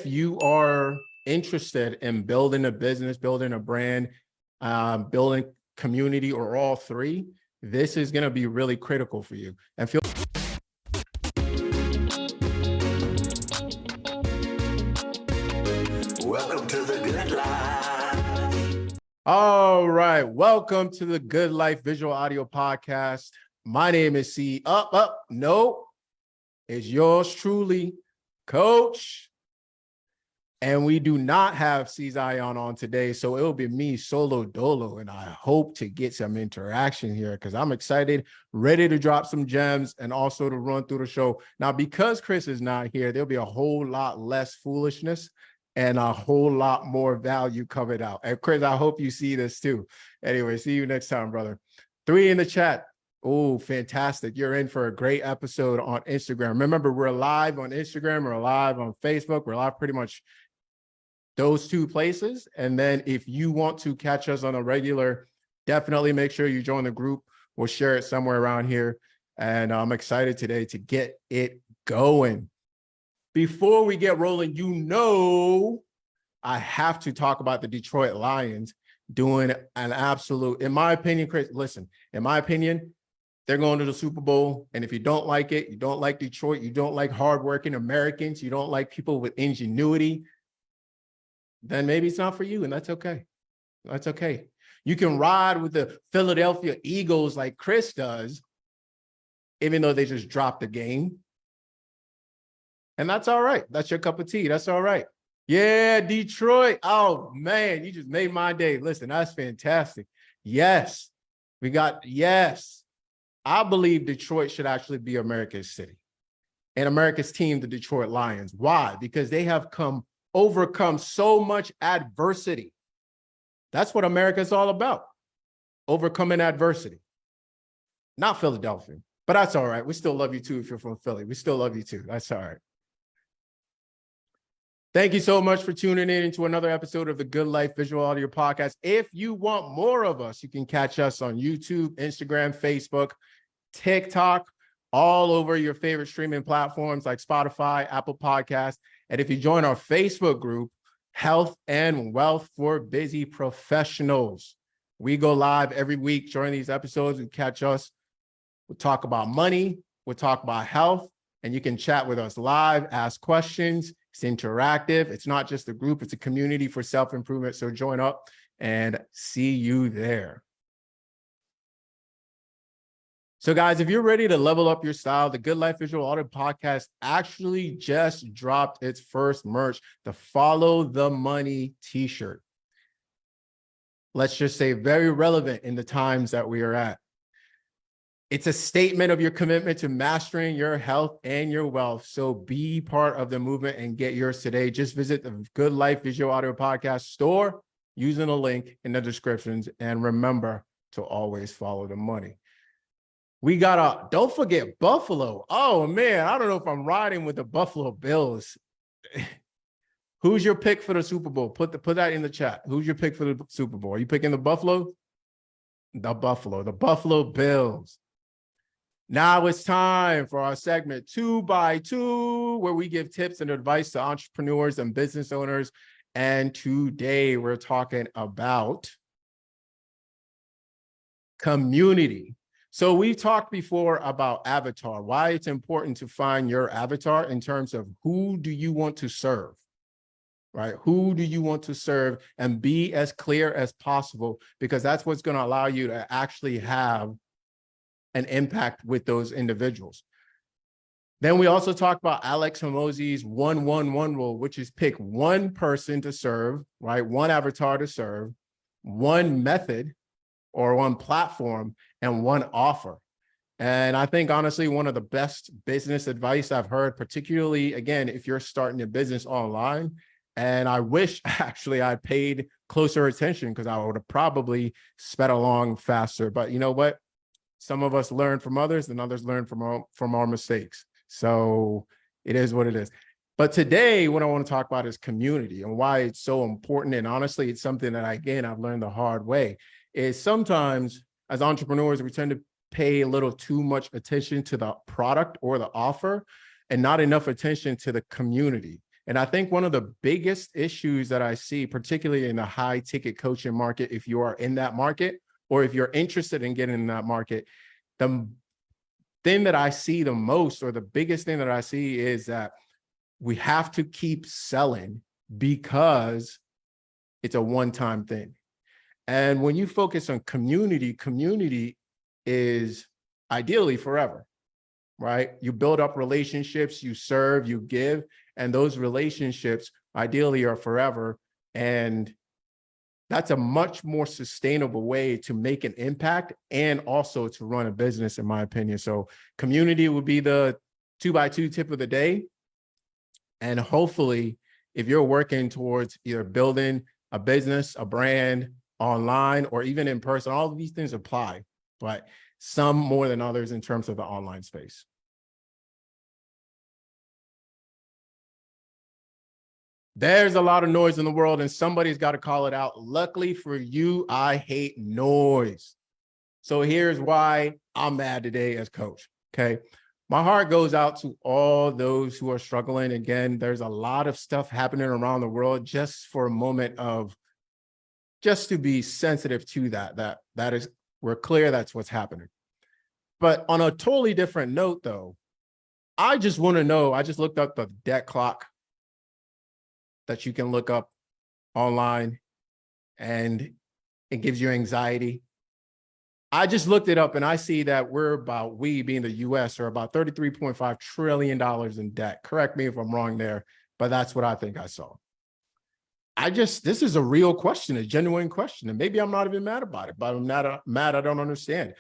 if you are interested in building a business, building a brand, building community, or all three, this is going to be really critical for you. And feel welcome to the Good Life. All right, welcome to the Good Life Visual Audio Podcast. My name is C. No, it's yours truly, Coach. And we do not have C. Zion on today, so it'll be me solo dolo, and I hope to get some interaction here because I'm excited, ready to drop some gems and also to run through the show. Now, because Chris is not here, there'll be a whole lot less foolishness and a whole lot more value covered out. And Chris, I hope you see this too. Anyway, see you next time, brother. 3 in the chat. Oh, fantastic. You're in for a great episode on Instagram. Remember, we're live on Instagram, we're live on Facebook, we're live pretty much those 2 places. And then if you want to catch us on a regular, definitely make sure you join the group. We'll share it somewhere around here. And I'm excited today to get it going. Before we get rolling, I have to talk about the Detroit Lions doing an absolute, in my opinion, Chris, listen, in my opinion, they're going to the Super Bowl. And if you don't like it, you don't like Detroit, you don't like hardworking Americans, you don't like people with ingenuity, then maybe it's not for you, and that's okay. That's okay. You can ride with the Philadelphia Eagles like Chris does, even though they just dropped the game. And that's all right. That's your cup of tea. That's all right. Yeah, Detroit. Oh, man, you just made my day. Listen, that's fantastic. Yes, yes. I believe Detroit should actually be America's city and America's team, the Detroit Lions. Why? Because they have overcome so much adversity. That's what America is all about. Overcoming adversity. Not Philadelphia, but that's all right. We still love you too if you're from Philly. We still love you too. That's all right. Thank you so much for tuning in to another episode of the Good Life Visual Audio Podcast. If you want more of us, you can catch us on YouTube, Instagram, Facebook, TikTok, all over your favorite streaming platforms like Spotify, Apple Podcasts. And if you join our Facebook group, Health and Wealth for Busy Professionals, we go live every week during these episodes. You catch us. We'll talk about money. We'll talk about health. And you can chat with us live, ask questions. It's interactive. It's not just a group. It's a community for self-improvement. So join up and see you there. So guys, if you're ready to level up your style, the Good Life Visual Audio Podcast actually just dropped its first merch, the Follow the Money t-shirt. Let's just say very relevant in the times that we are at. It's a statement of your commitment to mastering your health and your wealth. So be part of the movement and get yours today. Just visit the Good Life Visual Audio Podcast store using the link in the descriptions. And remember to always follow the money. Don't forget Buffalo. Oh man, I don't know if I'm riding with the Buffalo Bills. Who's your pick for the Super Bowl? Put that in the chat. Who's your pick for the Super Bowl? Are you picking the Buffalo? The Buffalo Bills. Now it's time for our segment 2 by 2, where we give tips and advice to entrepreneurs and business owners. And today we're talking about community. So we've talked before about avatar, why it's important to find your avatar in terms of who do you want to serve, right? Who do you want to serve, and be as clear as possible, because that's what's going to allow you to actually have an impact with those individuals. Then we also talked about Alex Hormozi's 1-1-1 rule, which is pick one person to serve, right? One avatar to serve, one method or one platform, and one offer. And I think, honestly, one of the best business advice I've heard, particularly, again, if you're starting a business online, and I wish actually I paid closer attention because I would have probably sped along faster. But you know what? Some of us learn from others and others learn from our mistakes. So it is what it is. But today, what I want to talk about is community and why it's so important. And honestly, it's something that, again, I've learned the hard way, is sometimes as entrepreneurs, we tend to pay a little too much attention to the product or the offer and not enough attention to the community. And I think one of the biggest issues that I see, particularly in the high ticket coaching market, if you are in that market, or if you're interested in getting in that market, the thing that I see the most, or the biggest thing that I see, is that we have to keep selling because it's a one-time thing. And when you focus on community, community is ideally forever, right? You build up relationships, you serve, you give, and those relationships ideally are forever. And that's a much more sustainable way to make an impact and also to run a business, in my opinion. So community would be the 2x2 tip of the day. And hopefully, if you're working towards either building a business, a brand, online, or even in person, all of these things apply, but some more than others in terms of the online space. There's a lot of noise in the world and somebody's got to call it out. Luckily for you, I hate noise. So here's why I'm mad today as coach, okay? My heart goes out to all those who are struggling. Again, there's a lot of stuff happening around the world. Just for a moment of, just to be sensitive to that is, we're clear that's what's happening. But on a totally different note though, I just want to know, I just looked up the debt clock that you can look up online and it gives you anxiety. I just looked it up and I see that we being the US are about $33.5 trillion in debt. Correct me if I'm wrong there, but that's what I think I saw. This is a real question, a genuine question. And maybe I'm not even mad about it, but I'm not mad. I don't understand.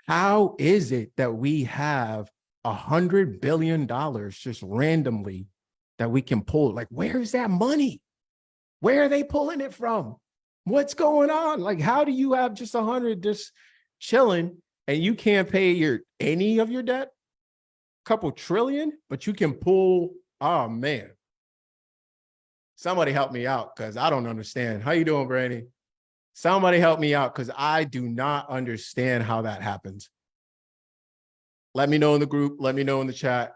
How is it that we have $100 billion just randomly that we can pull? Like, where's that money? Where are they pulling it from? What's going on? Like, how do you have just 100 just chilling and you can't pay any of your debt? A couple trillion, but you can pull, oh man. Somebody help me out because I don't understand. How you doing, Brandy? Somebody help me out because I do not understand how that happens. Let me know in the group. Let me know in the chat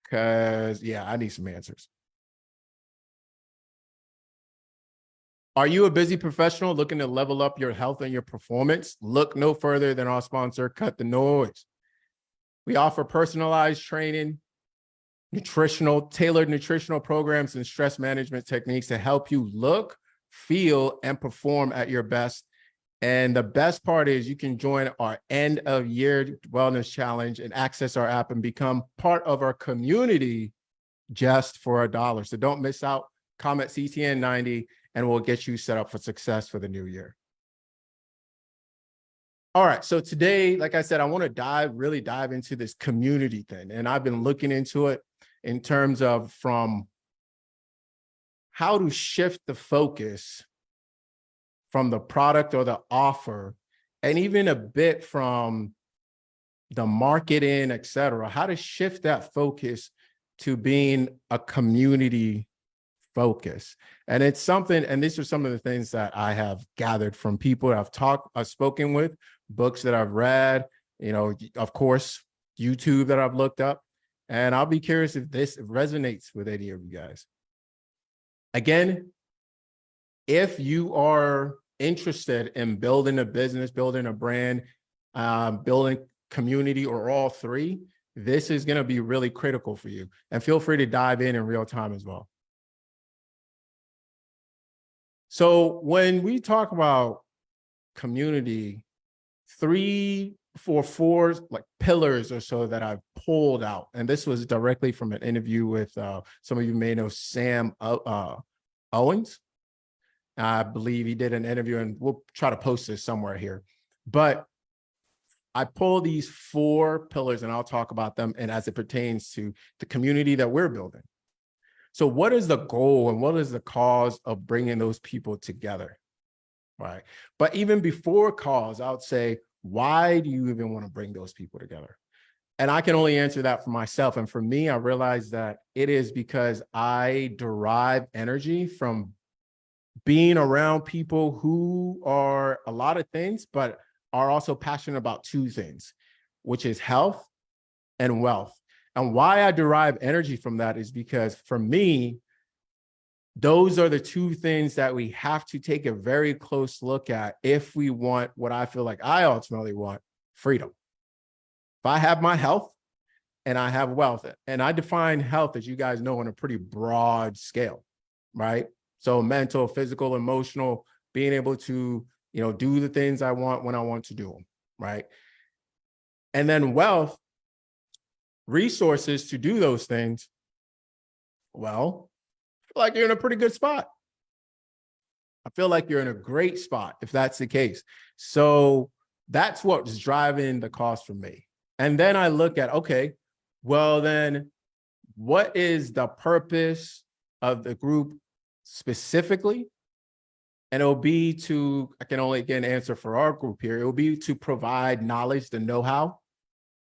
because, yeah, I need some answers. Are you a busy professional looking to level up your health and your performance? Look no further than our sponsor, Cut the Noise. We offer personalized training, tailored nutritional programs and stress management techniques to help you look, feel, and perform at your best. And the best part is you can join our end of year wellness challenge and access our app and become part of our community just for $1. So don't miss out. Comment CTN90 and we'll get you set up for success for the new year. All right, so today, like I said, I want to really dive into this community thing. And I've been looking into it in terms of from how to shift the focus from the product or the offer, and even a bit from the marketing, et cetera, how to shift that focus to being a community focus. And it's something, and these are some of the things that I have gathered from people that I've spoken with, books that I've read, of course, YouTube that I've looked up. And I'll be curious if this resonates with any of you guys. Again, if you are interested in building a business, building a brand, building community, or all three, this is going to be really critical for you. And feel free to dive in real time as well. So when we talk about community, four like pillars or so that I've pulled out, and this was directly from an interview with some of you may know Sam Owens. I believe he did an interview, and we'll try to post this somewhere here. But I pull these 4 pillars and I'll talk about them and as it pertains to the community that we're building. So what is the goal and what is the cause of bringing those people together, right? But even before cause, I would say, why do you even want to bring those people together? And I can only answer that for myself. And for me, I realized that it is because I derive energy from being around people who are a lot of things, but are also passionate about 2 things, which is health and wealth. And why I derive energy from that is because for me, those are the two things that we have to take a very close look at if we want what I feel like I ultimately want, freedom. If I have my health and I have wealth, and I define health, as you guys know, on a pretty broad scale, right? So mental, physical, emotional, being able to, do the things I want when I want to do them, right? And then wealth, resources to do those things. Well, I feel like you're in a pretty good spot. I feel like you're in a great spot if that's the case. So that's what's driving the cost for me. And then I look at, okay, well, then what is the purpose of the group specifically? And it'll be to, I can only again answer for our group here, it will be to provide knowledge, the know-how.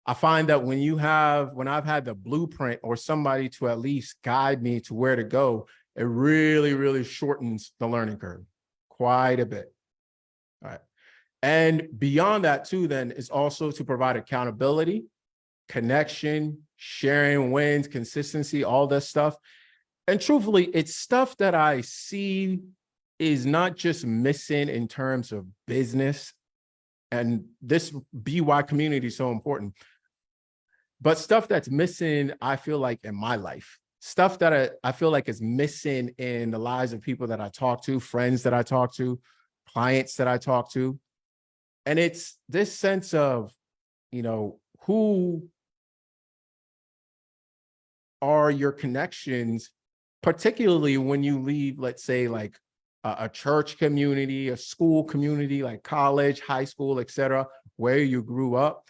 I find that when I've had the blueprint or somebody to at least guide me to where to go, it really, really shortens the learning curve quite a bit. All right. And beyond that too, then is also to provide accountability, connection, sharing wins, consistency, all that stuff. And truthfully, it's stuff that I see is not just missing in terms of business. And this BY community is so important. But stuff that's missing, I feel like, in my life, stuff that I feel like is missing in the lives of people that I talk to, friends that I talk to, clients that I talk to. And it's this sense of, who are your connections, particularly when you leave, let's say, like a church community, a school community, like college, high school, etc., where you grew up.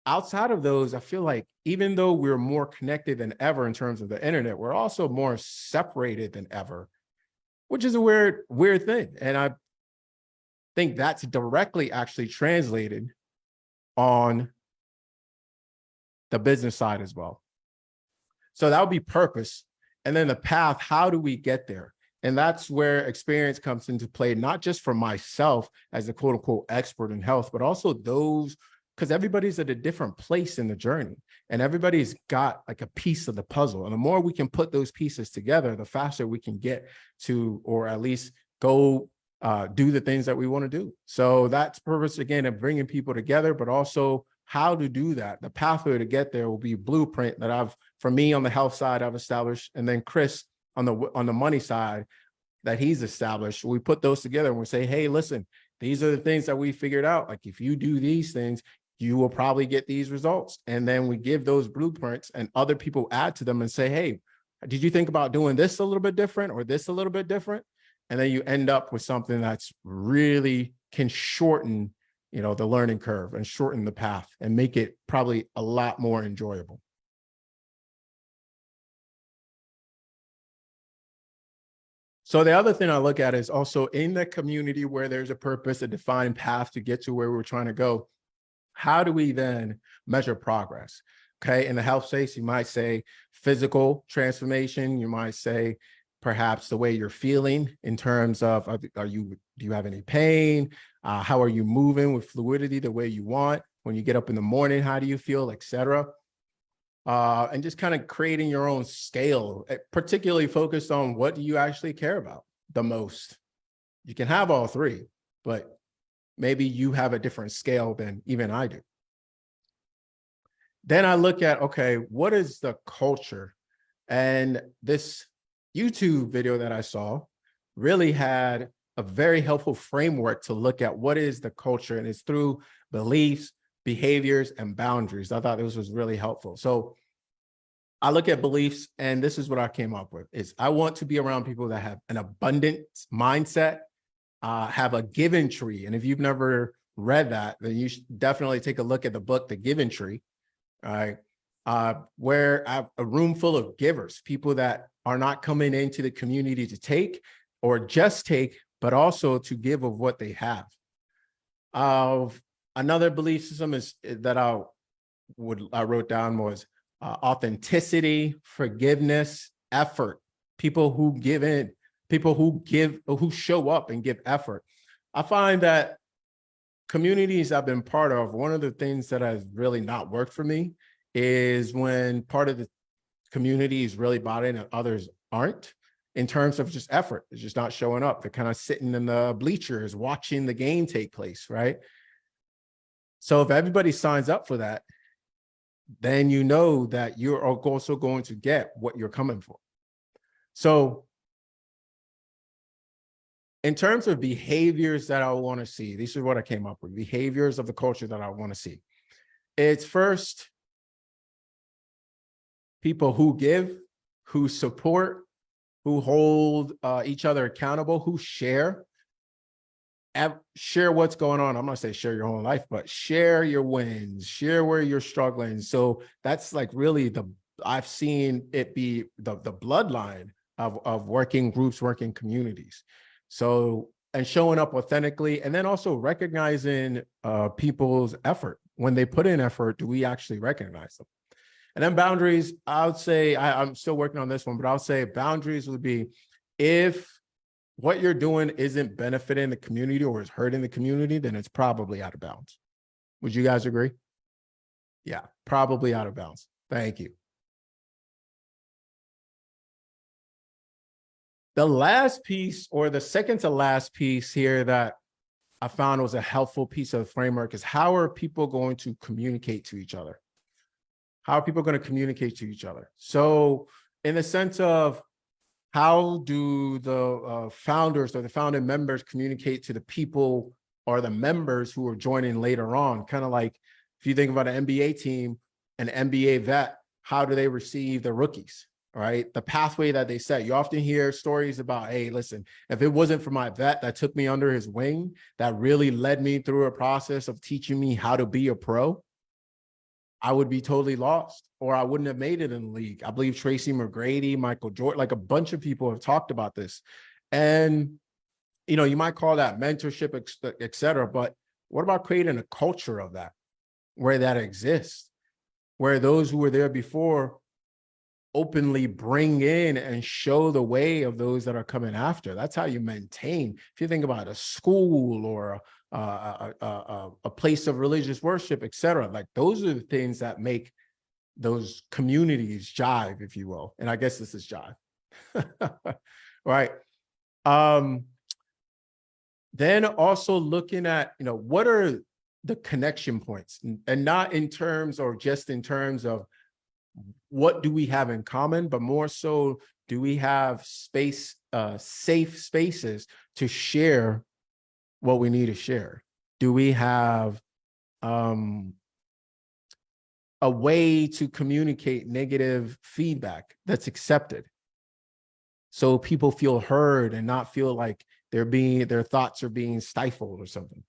Outside of those, I feel like even though we're more connected than ever in terms of the internet, we're also more separated than ever, which is a weird thing. And I think that's directly actually translated on the business side as well. So that would be purpose. And then the path, how do we get there? And that's where experience comes into play, not just for myself as a quote unquote expert in health, but also those, because everybody's at a different place in the journey and everybody's got like a piece of the puzzle. And the more we can put those pieces together, the faster we can get to, or at least go do the things that we want to do. So that's purpose, again, of bringing people together, but also how to do that. The pathway to get there will be blueprint that for me on the health side, I've established. And then Chris on the money side that he's established. We put those together and we say, hey, listen, these are the things that we figured out. Like if you do these things, you will probably get these results. And then we give those blueprints and other people add to them and say, hey, did you think about doing this a little bit different or this a little bit different? And then you end up with something that's really can shorten, the learning curve and shorten the path and make it probably a lot more enjoyable. So the other thing I look at is also in the community where there's a purpose, a defined path to get to where we're trying to go. How do we then measure progress? Okay, in the health space, you might say physical transformation. You might say perhaps the way you're feeling in terms of, do you have any pain? How are you moving with fluidity the way you want? When you get up in the morning, how do you feel, etc.? And just kind of creating your own scale, particularly focused on what do you actually care about the most. You can have all three, but maybe you have a different scale than even I do. Then I look at, okay, what is the culture? And this YouTube video that I saw really had a very helpful framework to look at what is the culture, and it's through beliefs, behaviors, and boundaries. I thought this was really helpful. So I look at beliefs, and this is what I came up with, is I want to be around people that have an abundant mindset, have a Given Tree. And if you've never read that, then you should definitely take a look at the book, The Given Tree, where I have a room full of givers, people that are not coming into the community to take or just take, but also to give of what they have. Another belief system is that I wrote down was authenticity, forgiveness, effort. People who give in, people who show up and give effort. I find that communities I've been part of, one of the things that has really not worked for me is when part of the community is really bought in and others aren't, in terms of just effort. It's just not showing up. They're kind of sitting in the bleachers watching the game take place, right? So if everybody signs up for that, then you know that you're also going to get what you're coming for. So in terms of behaviors that I want to see, this is what I came up with, behaviors of the culture that I want to see. It's first, people who give, who support, who hold each other accountable, who share what's going on. I'm not saying share your whole life, but share your wins, share where you're struggling. So that's like really I've seen it be the bloodline of working groups, working communities. So, and showing up authentically, and then also recognizing people's effort. When they put in effort, do we actually recognize them? And then boundaries, I would say, I'm still working on this one, but I'll say boundaries would be if what you're doing isn't benefiting the community or is hurting the community, then it's probably out of bounds. Would you guys agree? Yeah, probably out of bounds. Thank you. The last piece, or the second to last piece here that I found was a helpful piece of the framework, is how are people going to communicate to each other? How are people going to communicate to each other? So in the sense of, how do the founders or the founding members communicate to the people or the members who are joining later on? Kind of like if you think about an NBA team, an NBA vet, how do they receive the rookies, right? The pathway that they set. You often hear stories about, hey, listen, if it wasn't for my vet that took me under his wing, that really led me through a process of teaching me how to be a pro, I would be totally lost, or I wouldn't have made it in the league. I believe Tracy McGrady, Michael Jordan, like a bunch of people have talked about this. And, you know, you might call that mentorship, et cetera, but what about creating a culture of that, where that exists, where those who were there before openly bring in and show the way of those that are coming after? That's how you maintain. If you think about a school or a place of religious worship, et cetera, like those are the things that make those communities jive, if you will. And I guess this is jive, right? Then also looking at, you know, what are the connection points, and not in terms or just in terms of what do we have in common, but more so, do we have space, safe spaces to share what we need to share? Do we have a way to communicate negative feedback that's accepted, so people feel heard and not feel like their thoughts are being stifled or something?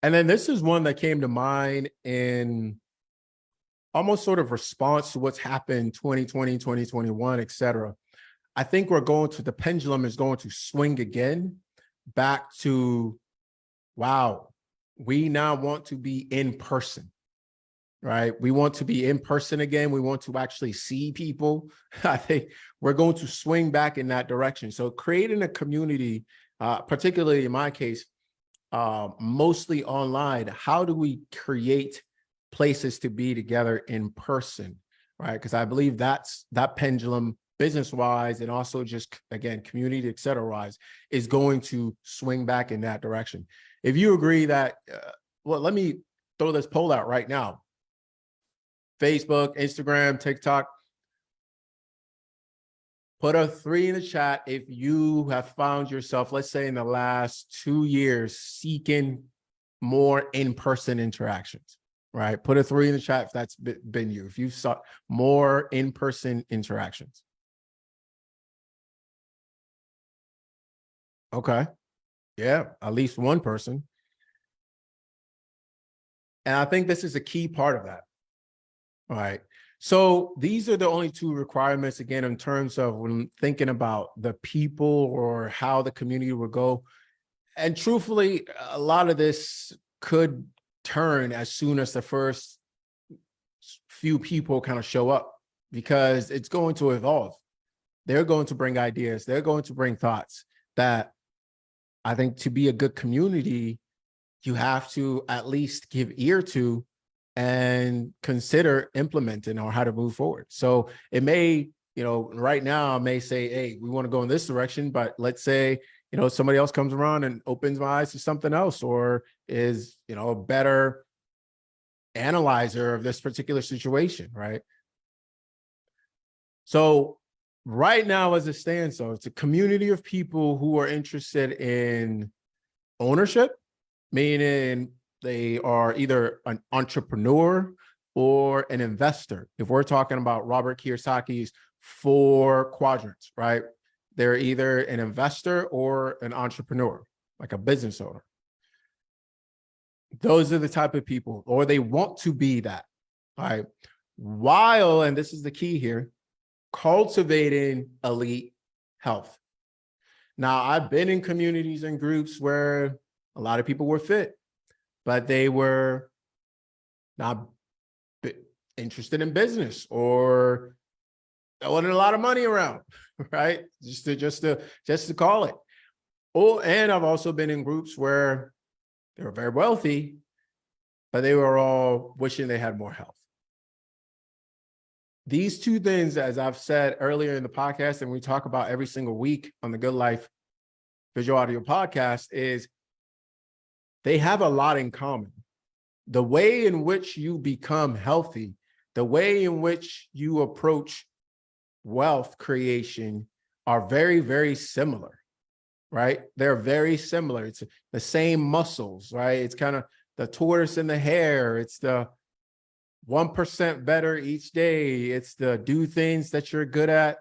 And then this is one that came to mind in almost sort of response to what's happened 2020, 2021, et cetera. I think the pendulum is going to swing again back to, wow, we now want to be in person, right? We want to be in person again. We want to actually see people. I think we're going to swing back in that direction. So creating a community, particularly in my case, mostly online, how do we create places to be together in person, right? Because I believe that pendulum, business-wise, and also just, again, community, et cetera, wise, is going to swing back in that direction. If you agree that, well, let me throw this poll out right now. Facebook, Instagram, TikTok, put a 3 in the chat if you have found yourself, let's say in the last 2 years, seeking more in-person interactions, right? Put a 3 in the chat if that's been you, if you've sought more in-person interactions. Okay. Yeah, at least one person. And I think this is a key part of that. All right. So these are the only 2 requirements, again, in terms of when thinking about the people or how the community will go. And truthfully, a lot of this could turn as soon as the first few people kind of show up, because it's going to evolve. They're going to bring ideas. They're going to bring thoughts that I think to be a good community, you have to at least give ear to and consider implementing or how to move forward. So it may, right now I may say, hey, we want to go in this direction, but let's say, somebody else comes around and opens my eyes to something else, or is, a better analyzer of this particular situation, right? So right now, as it stands, so it's a community of people who are interested in ownership, meaning they are either an entrepreneur or an investor. If we're talking about Robert Kiyosaki's 4 quadrants, right? They're either an investor or an entrepreneur, like a business owner. Those are the type of people, or they want to be that, right? While, and this is the key here, cultivating elite health. Now, I've been in communities and groups where a lot of people were fit, but they were not interested in business, or there wasn't a lot of money around, right? Just to call it. Oh, and I've also been in groups where they were very wealthy, but they were all wishing they had more health. These 2 things, as I've said earlier in the podcast, and we talk about every single week on the Good Life Visual Audio Podcast, is they have a lot in common. The way in which you become healthy, the way in which you approach wealth creation are very, very similar, right? They're very similar. It's the same muscles, right? It's kind of the tortoise and the hare. It's the 1% better each day. It's the do things that you're good at,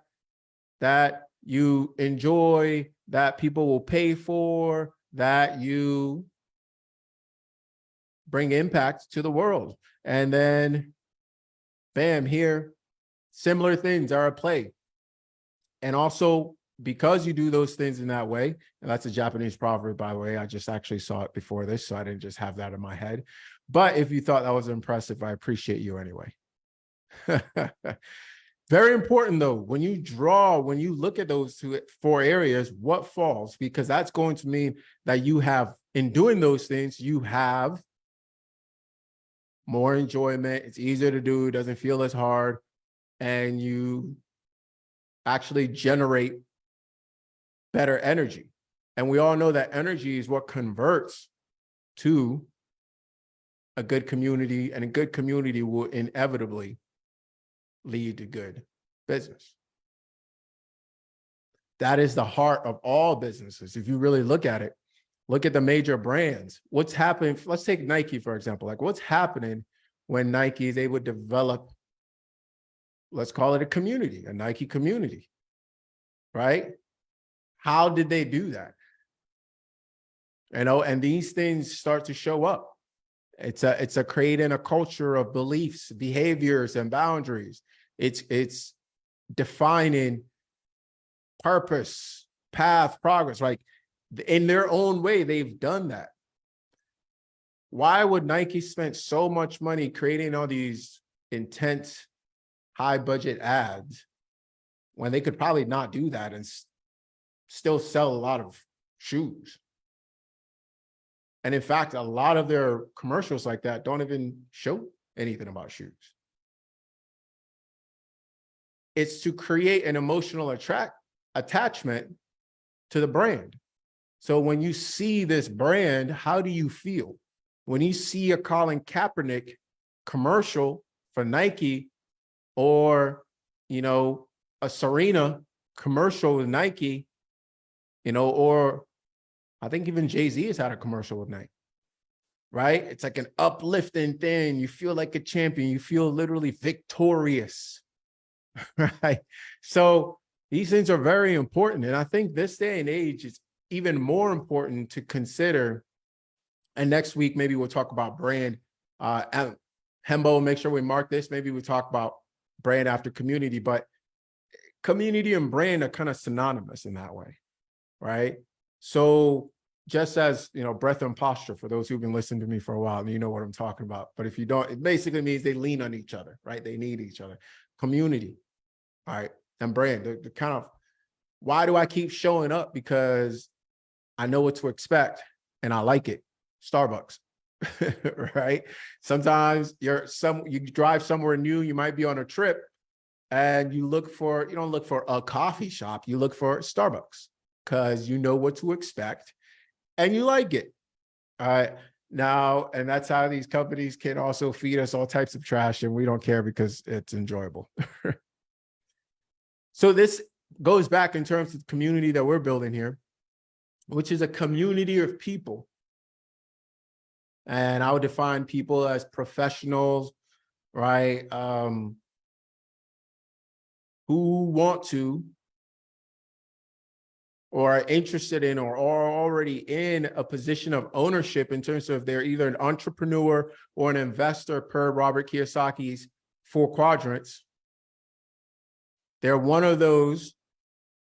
that you enjoy, that people will pay for, that you bring impact to the world. And then, bam, here, similar things are at play. And also, because you do those things in that way, and that's a Japanese proverb, by the way, I just actually saw it before this, so I didn't just have that in my head. But if you thought that was impressive, I appreciate you anyway. Very important, though, when you look at those 4 areas, what falls, because that's going to mean that you have, in doing those things, you have more enjoyment. It's easier to do, doesn't feel as hard, and you actually generate better energy. And we all know that energy is what converts to a good community, and a good community will inevitably lead to good business. That is the heart of all businesses. If you really look at it, look at the major brands. What's happening? Let's take Nike, for example. Like, what's happening when Nike is able to develop, let's call it a community, a Nike community, right? How did they do that? And these things start to show up. It's a creating a culture of beliefs, behaviors, and boundaries. It's defining purpose, path, progress. Like, in their own way, they've done that. Why would Nike spend so much money creating all these intense, high budget ads when they could probably not do that and still sell a lot of shoes? And in fact, a lot of their commercials like that don't even show anything about shoes. It's to create an emotional attachment to the brand. So when you see this brand, how do you feel? When you see a Colin Kaepernick commercial for Nike, or, a Serena commercial with Nike, or I think even Jay-Z has had a commercial with Nike, right? It's like an uplifting thing. You feel like a champion. You feel literally victorious, right? So these things are very important. And I think this day and age, it's even more important to consider. And next week, maybe we'll talk about brand. Hembo, make sure we mark this. Maybe we'll talk about brand after community, but community and brand are kind of synonymous in that way, right? So just as, breath and posture, for those who've been listening to me for a while, and you know what I'm talking about. But if you don't, it basically means they lean on each other, right? They need each other. Community, all right, and brand. The kind of, why do I keep showing up? Because I know what to expect and I like it. Starbucks, right? Sometimes you drive somewhere new, you might be on a trip and you don't look for a coffee shop, you look for Starbucks because you know what to expect and you like it. All right. Now, and that's how these companies can also feed us all types of trash and we don't care because it's enjoyable. So this goes back in terms of the community that we're building here, which is a community of people. And I would define people as professionals, right? Who want to or are interested in or are already in a position of ownership in terms of they're either an entrepreneur or an investor per Robert Kiyosaki's 4 quadrants. They're one of those.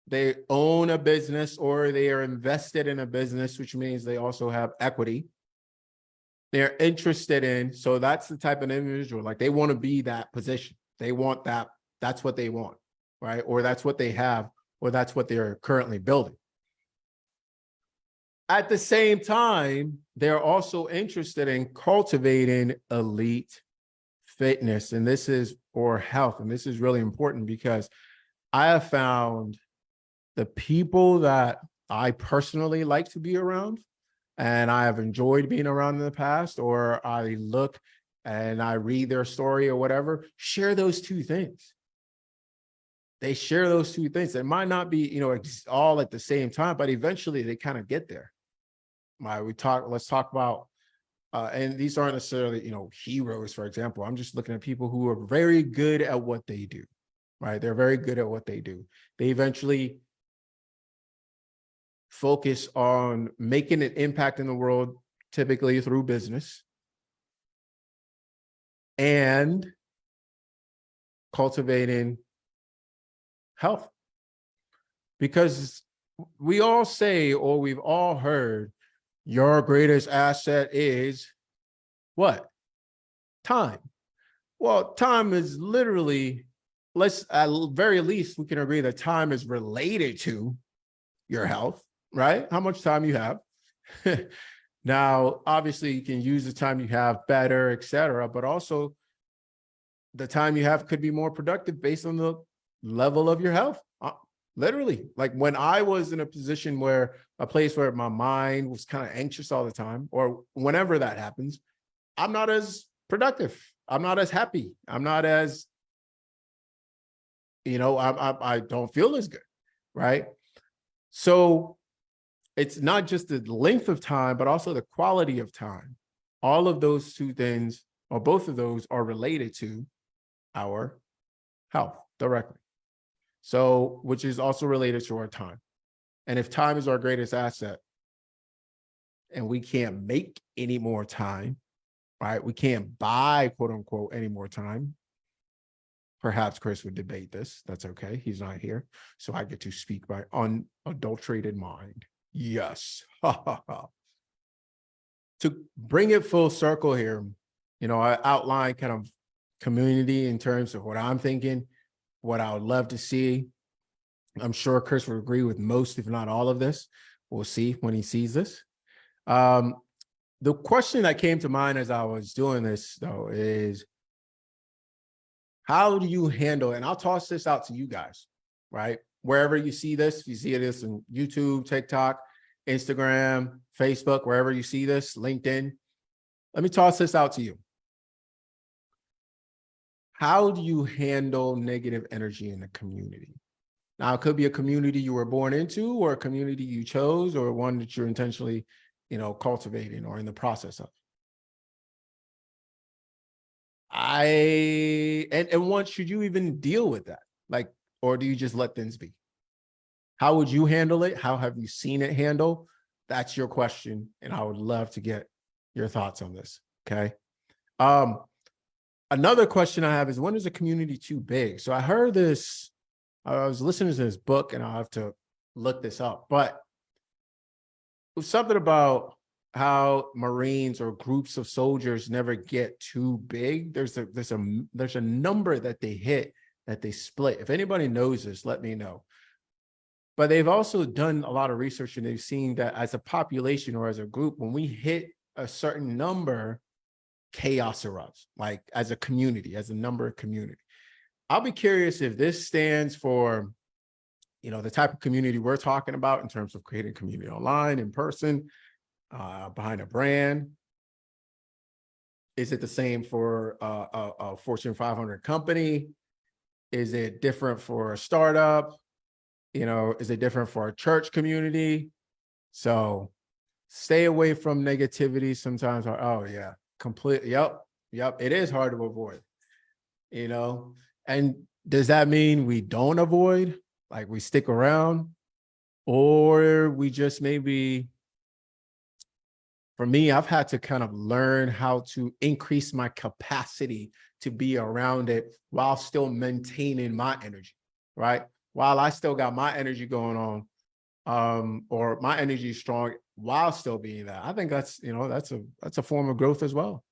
They own a business or they are invested in a business, which means they also have equity. They're interested in, so that's the type of individual, like they want to be that position. They want that, that's what they want, right? Or that's what they have, or that's what they're currently building. At the same time, they're also interested in cultivating elite fitness, and this is, or health. And this is really important because I have found the people that I personally like to be around and I have enjoyed being around in the past, or I look and I read their story or whatever, share those two things. They share those two things. It might not be, all at the same time, but eventually they kind of get there. Let's talk about, and these aren't necessarily, heroes, for example. I'm just looking at people who are very good at what they do, right? They're very good at what they do. They eventually focus on making an impact in the world, typically through business, and cultivating health. Because we all say, or we've all heard, your greatest asset is what? Time. Well, time is literally, at very least, we can agree that time is related to your health, right? How much time you have. Now, obviously, you can use the time you have better, et cetera, but also the time you have could be more productive based on the level of your health. Literally, like when I was in a place where my mind was kind of anxious all the time, or whenever that happens, I'm not as productive. I'm not as happy. I'm not as, I don't feel as good, right? So it's not just the length of time, but also the quality of time. All of those two things, or both of those, are related to our health directly. So, which is also related to our time. And if time is our greatest asset and we can't make any more time, right? We can't buy, quote unquote, any more time. Perhaps Chris would debate this. That's okay. He's not here. So I get to speak my unadulterated mind. Yes. To bring it full circle here, I outlined kind of community in terms of what I'm thinking, what I would love to see. I'm sure Chris will agree with most, if not all of this. We'll see when he sees this. The question that came to mind as I was doing this, though, is how do you handle, and I'll toss this out to you guys, right? Wherever you see this, if you see this on YouTube, TikTok, Instagram, Facebook, wherever you see this, LinkedIn, let me toss this out to you. How do you handle negative energy in the community? Now, it could be a community you were born into, or a community you chose, or one that you're intentionally, cultivating or in the process of. And what should you even deal with that? Like, or do you just let things be? How would you handle it? How have you seen it handle? That's your question. And I would love to get your thoughts on this. Okay. Another question I have is, when is a community too big? So I heard this, I was listening to this book, and I'll have to look this up, but it was something about how Marines or groups of soldiers never get too big. There's a number that they hit, that they split. If anybody knows this, let me know. But they've also done a lot of research, and they've seen that as a population or as a group, when we hit a certain number, chaos erupts, like as a community, as a number of community. I'll be curious if this stands for, the type of community we're talking about in terms of creating community online, in person, behind a brand. Is it the same for a Fortune 500 company? Is it different for a startup? Is it different for a church community? So stay away from negativity sometimes. Oh yeah, completely. Yep. It is hard to avoid, and does that mean we don't avoid, like we stick around, or we just maybe, for me, I've had to kind of learn how to increase my capacity to be around it while still maintaining my energy, right? While I still got my energy going on, or my energy is strong while still being that. I think that's a form of growth as well.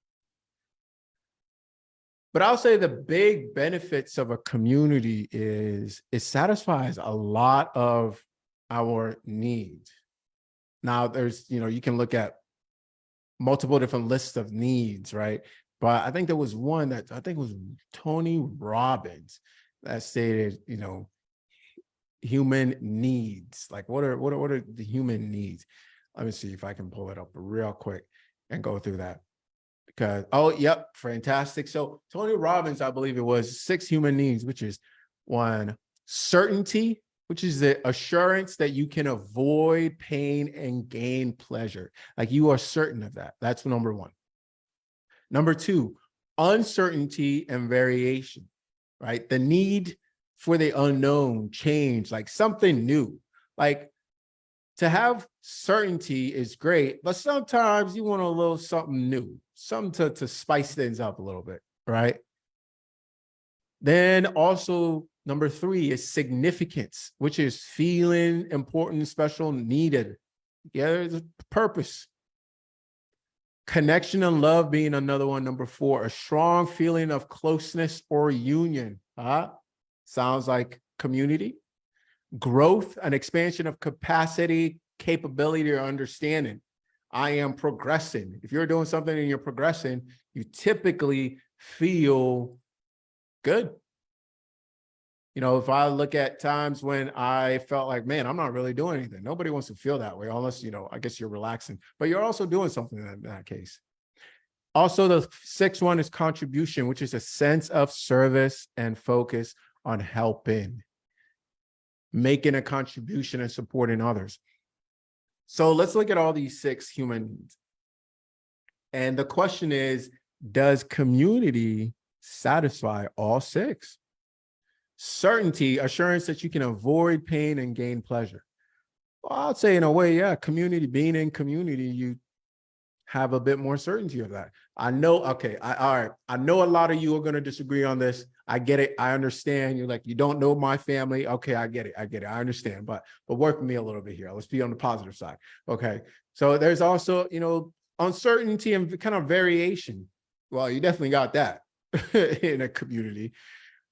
But I'll say the big benefits of a community is it satisfies a lot of our needs. Now there's, you can look at multiple different lists of needs, right? But I think there was one that I think was Tony Robbins that stated, human needs. Like what are the human needs? Let me see if I can pull it up real quick and go through that. Because, yep, fantastic. So Tony Robbins, I believe it was 6 human needs, which is 1, certainty, which is the assurance that you can avoid pain and gain pleasure. Like you are certain of that. That's number 1. Number 2, uncertainty and variation, right? The need for the unknown, change, like something new. Like to have certainty is great, but sometimes you want a little something new, something to spice things up a little bit, right? Then also number 3 is significance, which is feeling important, special, needed. Yeah, there's a purpose. Connection and love being another one. Number 4, a strong feeling of closeness or union. Sounds like community. Growth, an expansion of capacity, capability, or understanding. I am progressing. If you're doing something and you're progressing, you typically feel good. If I look at times when I felt like, man, I'm not really doing anything. Nobody wants to feel that way unless, I guess you're relaxing, but you're also doing something in that case. Also, the 6th one is contribution, which is a sense of service and focus on helping, making a contribution and supporting others. So let's look at all these 6 human needs. And the question is, does community satisfy all 6? Certainty, assurance that you can avoid pain and gain pleasure. Well, I'd say in a way, yeah, community, being in community, you have a bit more certainty of that. I know, okay, all right. I know a lot of you are going to disagree on this. I get it. I understand. You're like, you don't know my family. Okay, I get it. I understand. But work with me a little bit here. Let's be on the positive side. Okay. So there's also, uncertainty and kind of variation. Well, you definitely got that in a community.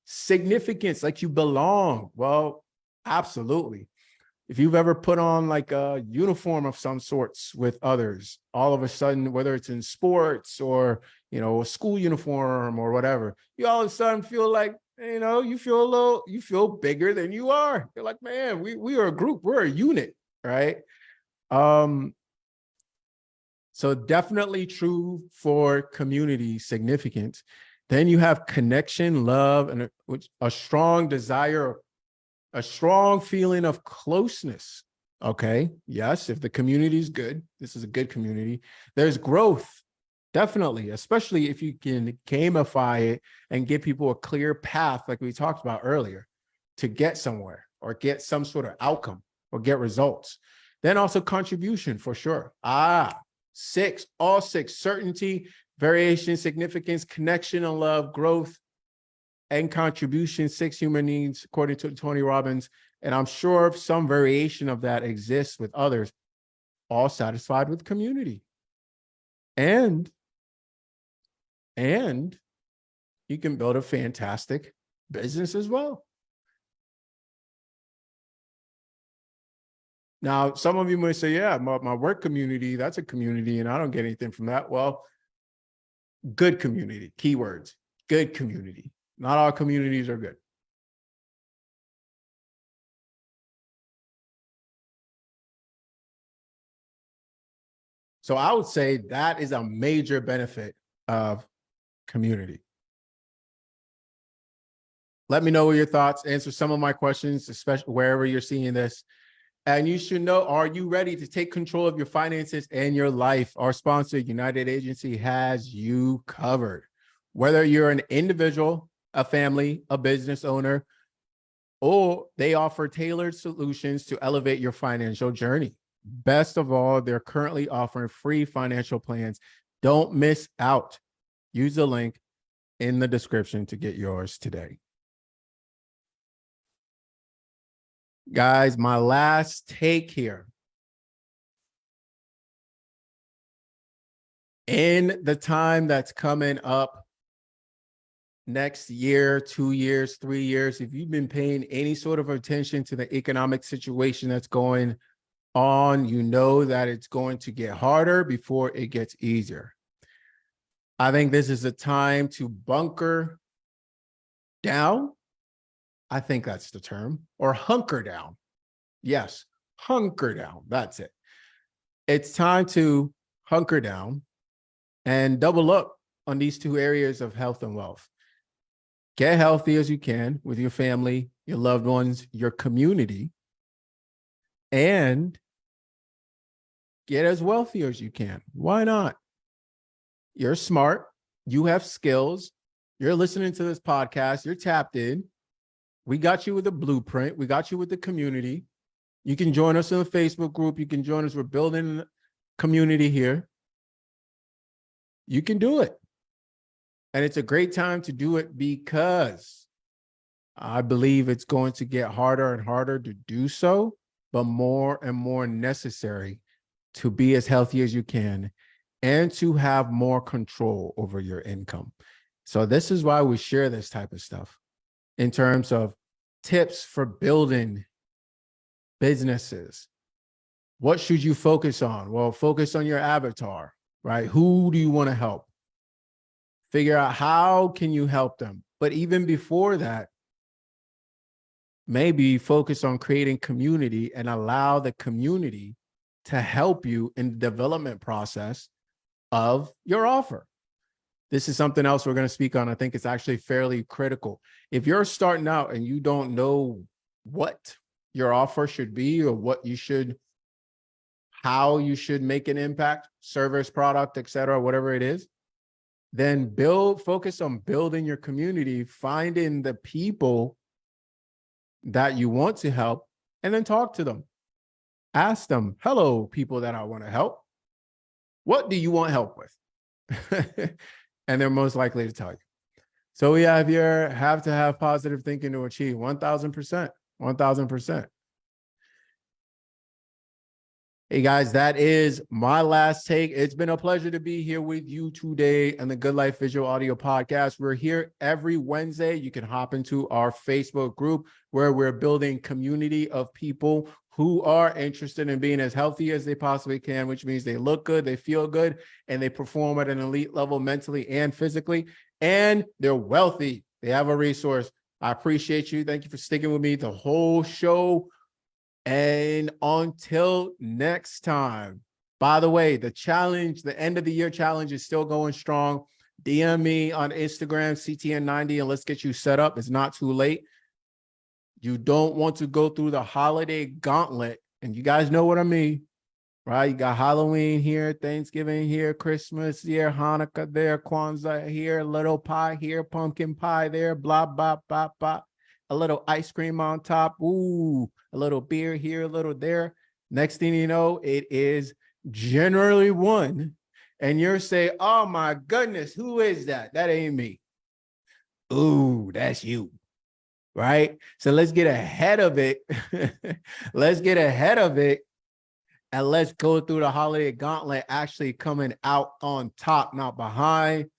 Significance, like you belong. Well, absolutely. If you've ever put on like a uniform of some sorts with others, all of a sudden, whether it's in sports or, a school uniform or whatever, you all of a sudden feel like, you feel bigger than you are. You're like, man, we are a group, we're a unit, right? So definitely true for community significance. Then you have connection, love, and a strong desire, a strong feeling of closeness. Okay, yes, if the community is good, this is a good community. There's growth, definitely, especially if you can gamify it and give people a clear path, like we talked about earlier, to get somewhere or get some sort of outcome or get results. Then also contribution, for sure. 6, all 6, certainty, variation, significance, connection and love, growth, and contribution, 6 human needs, according to Tony Robbins. And I'm sure some variation of that exists with others, all satisfied with community. And you can build a fantastic business as well. Now, some of you might say, yeah, my work community, that's a community and I don't get anything from that. Well, good community, keywords, good community. Not all communities are good. So I would say that is a major benefit of community. Let me know your thoughts, answer some of my questions, especially wherever you're seeing this. And you should know, are you ready to take control of your finances and your life? Our sponsor, United Agency, has you covered. Whether you're an individual, a family, a business owner, or they offer tailored solutions to elevate your financial journey. Best of all, they're currently offering free financial plans. Don't miss out. Use the link in the description to get yours today. Guys, my last take here. In the time that's coming up, next year, 2 years, 3 years, if you've been paying any sort of attention to the economic situation that's going on, you know that it's going to get harder before it gets easier. I think this is a time to bunker down. I think that's the term, or hunker down. Yes, hunker down. That's it. It's time to hunker down and double up on these two areas of health and wealth. Get healthy as you can with your family, your loved ones, your community, and get as wealthy as you can. Why not? You're smart. You have skills. You're listening to this podcast. You're tapped in. We got you with the blueprint. We got you with the community. You can join us in the Facebook group. You can join us. We're building a community here. You can do it. And it's a great time to do it because I believe it's going to get harder and harder to do so, but more and more necessary to be as healthy as you can and to have more control over your income. So this is why we share this type of stuff in terms of tips for building businesses. What should you focus on? Well, focus on your avatar, right? Who do you want to help? Figure out how can you help them. But even before that, maybe focus on creating community and allow the community to help you in the development process of your offer. This is something else we're going to speak on. I think it's actually fairly critical. If you're starting out and you don't know what your offer should be or what you should, how you should make an impact, service, product, etc., whatever it is, then focus on building your community, finding the people that you want to help, and then talk to them. Ask them, hello, people that I want to help. What do you want help with? And they're most likely to tell you. So we have here, have to have positive thinking to achieve 1,000%, 1,000%. Hey guys, that is my last take. It's been a pleasure to be here with you today on the Good Life Visual Audio Podcast. We're here every Wednesday. You can hop into our Facebook group where we're building community of people who are interested in being as healthy as they possibly can, which means they look good, they feel good, and they perform at an elite level mentally and physically, and they're wealthy. They have a resource. I appreciate you. Thank you for sticking with me the whole show. And until next time, by the way, the challenge, the end of the year challenge is still going strong. DM me on Instagram, CTN90, and let's get you set up. It's not too late. You don't want to go through the holiday gauntlet. And you guys know what I mean, right? You got Halloween here, Thanksgiving here, Christmas here, Hanukkah there, Kwanzaa here, little pie here, pumpkin pie there, blah, blah, blah, blah. A little ice cream on top. Ooh, a little beer here, a little there. Next thing you know, it is January 1. And you're saying, oh my goodness, who is that? That ain't me. Ooh, that's you. Right? So let's get ahead of it. Let's get ahead of it. And let's go through the holiday gauntlet actually coming out on top, not behind.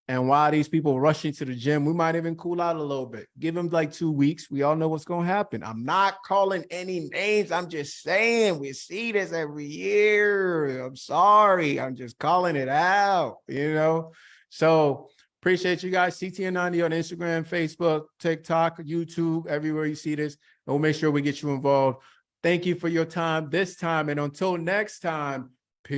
And while these people rushing to the gym, we might even cool out a little bit. Give them like 2 weeks. We all know what's going to happen. I'm not calling any names. I'm just saying we see this every year. I'm sorry. I'm just calling it out, So appreciate you guys. CTN90 on Instagram, Facebook, TikTok, YouTube, everywhere you see this. And we'll make sure we get you involved. Thank you for your time this time. And until next time, peace.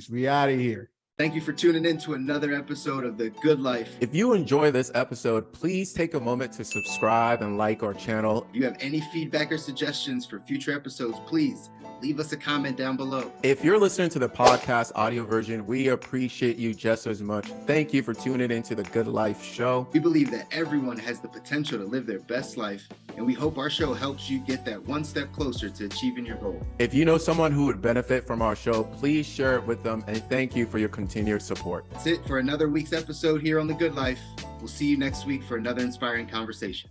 We out of here. Thank you for tuning in to another episode of The Good Life. If you enjoy this episode, please take a moment to subscribe and like our channel. If you have any feedback or suggestions for future episodes, please leave us a comment down below. If you're listening to the podcast audio version, we appreciate you just as much. Thank you for tuning into the Good Life Show. We believe that everyone has the potential to live their best life, and we hope our show helps you get that one step closer to achieving your goal. If you know someone who would benefit from our show, please share it with them, and thank you for your continued support. That's it for another week's episode here on The Good Life. We'll see you next week for another inspiring conversation.